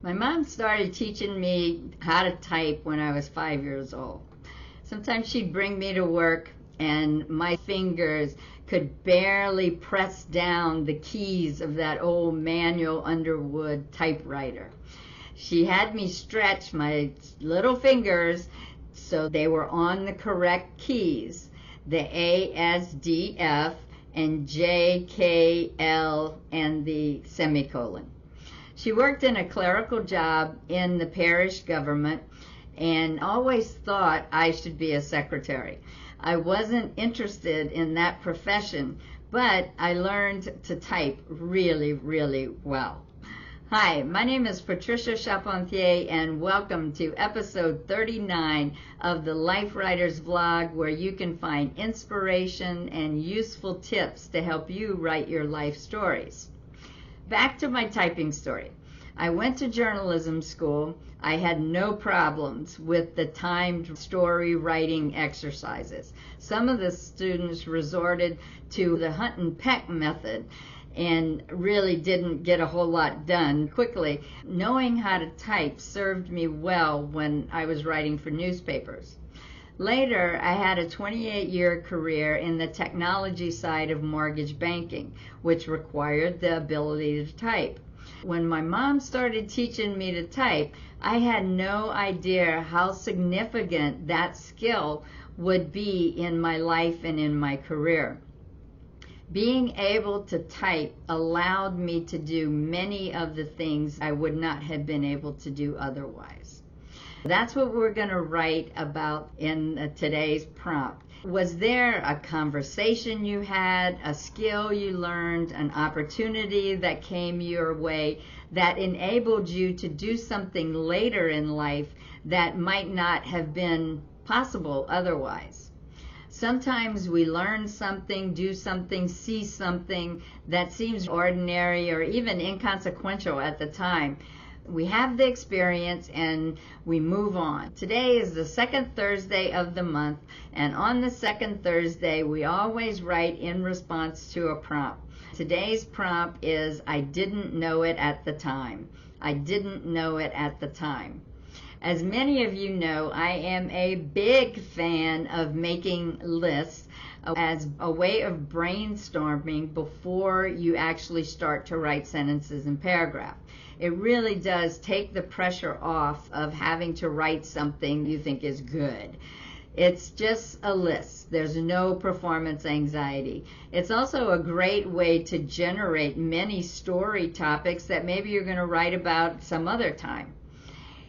My mom started teaching me how to type when I was 5 years old. Sometimes she'd bring me to work and my fingers could barely press down the keys of that old manual Underwood typewriter. She had me stretch my little fingers so they were on the correct keys, the A, S, D, F, and J, K, L, and the semicolon. She worked in a clerical job in the parish government and always thought I should be a secretary. I wasn't interested in that profession, but I learned to type really, really well. Hi, my name is Patricia Charpentier, and welcome to episode 39 of the Life Writers Vlog, where you can find inspiration and useful tips to help you write your life stories. Back to my typing story. I went to journalism school. I had no problems with the timed story writing exercises. Some of the students resorted to the hunt and peck method and really didn't get a whole lot done quickly. Knowing how to type served me well when I was writing for newspapers. Later, I had a 28-year career in the technology side of mortgage banking, which required the ability to type. When my mom started teaching me to type, I had no idea how significant that skill would be in my life and in my career. Being able to type allowed me to do many of the things I would not have been able to do otherwise. That's what we're going to write about in today's prompt. Was there a conversation you had, a skill you learned, an opportunity that came your way that enabled you to do something later in life that might not have been possible otherwise? Sometimes we learn something, do something, see something that seems ordinary or even inconsequential at the time. We have the experience and we move on. Today is the second Thursday of the month, and on the second Thursday we always write in response to a prompt. Today's prompt is, I didn't know it at the time. I didn't know it at the time. As many of you know, I am a big fan of making lists as a way of brainstorming before you actually start to write sentences and paragraphs. It really does take the pressure off of having to write something you think is good. It's just a list. There's no performance anxiety. It's also a great way to generate many story topics that maybe you're going to write about some other time.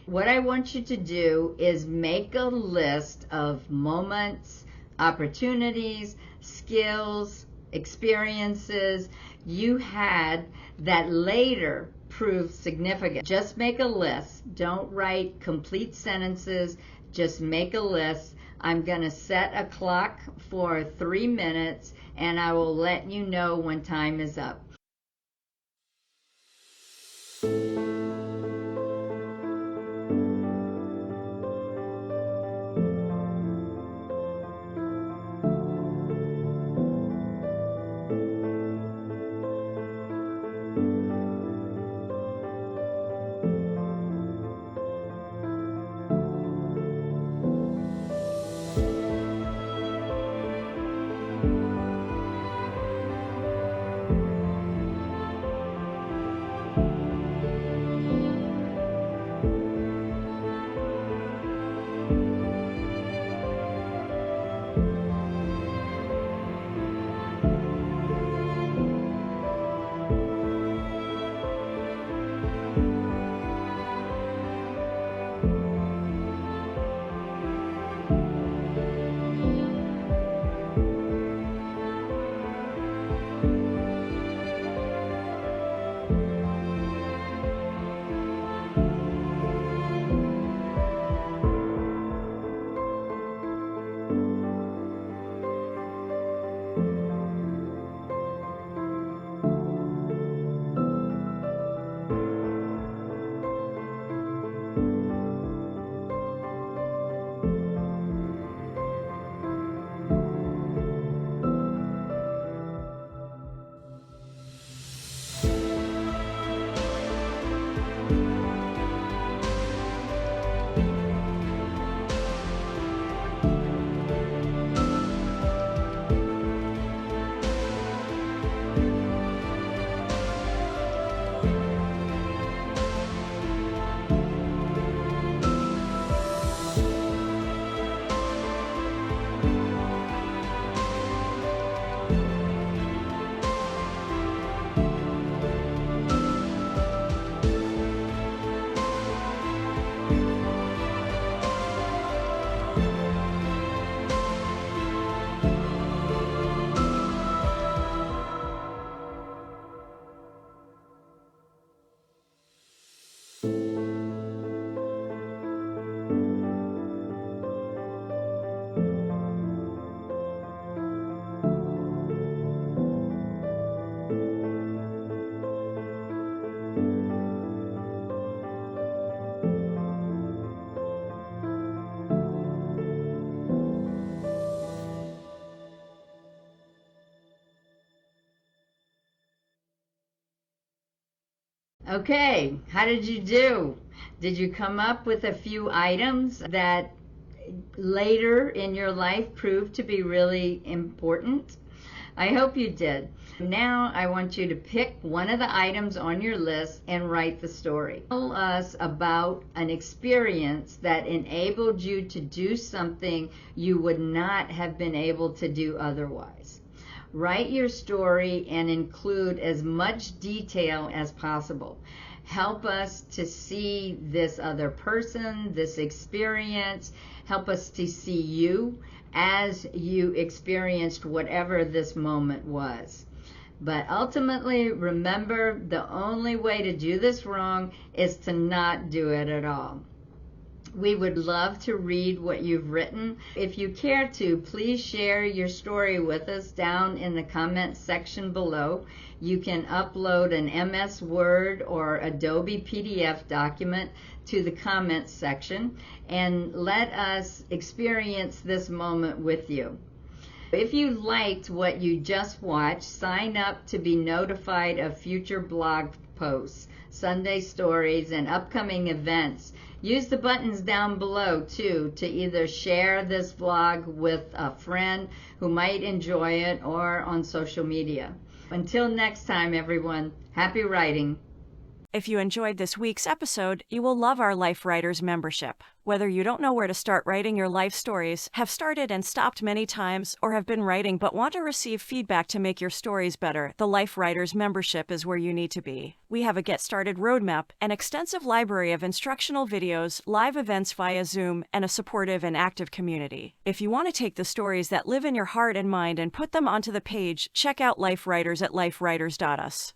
What I want you to do is make a list of moments, opportunities, skills, experiences you had that later proved significant. Just make a list. Don't write complete sentences. Just make a list. I'm going to set a clock for 3 minutes, and I will let you know when time is up. Okay, how did you do? Did you come up with a few items that later in your life proved to be really important? I hope you did. Now I want you to pick one of the items on your list and write the story. Tell us about an experience that enabled you to do something you would not have been able to do otherwise. Write your story and include as much detail as possible. Help us to see this other person, this experience. Help us to see you as you experienced whatever this moment was. But ultimately, remember, the only way to do this wrong is to not do it at all. We would love to read what you've written. If you care to, please share your story with us down in the comments section below. You can upload an MS Word or Adobe PDF document to the comments section and let us experience this moment with you. If you liked what you just watched, sign up to be notified of future blog posts, Sunday stories, and upcoming events. Use the buttons down below too to either share this vlog with a friend who might enjoy it or on social media. Until next time, everyone, happy writing. If you enjoyed this week's episode, you will love our Life Writers membership. Whether you don't know where to start writing your life stories, have started and stopped many times, or have been writing but want to receive feedback to make your stories better, the Life Writers membership is where you need to be. We have a Get Started roadmap, an extensive library of instructional videos, live events via Zoom, and a supportive and active community. If you want to take the stories that live in your heart and mind and put them onto the page, check out Life Writers at lifewriters.us.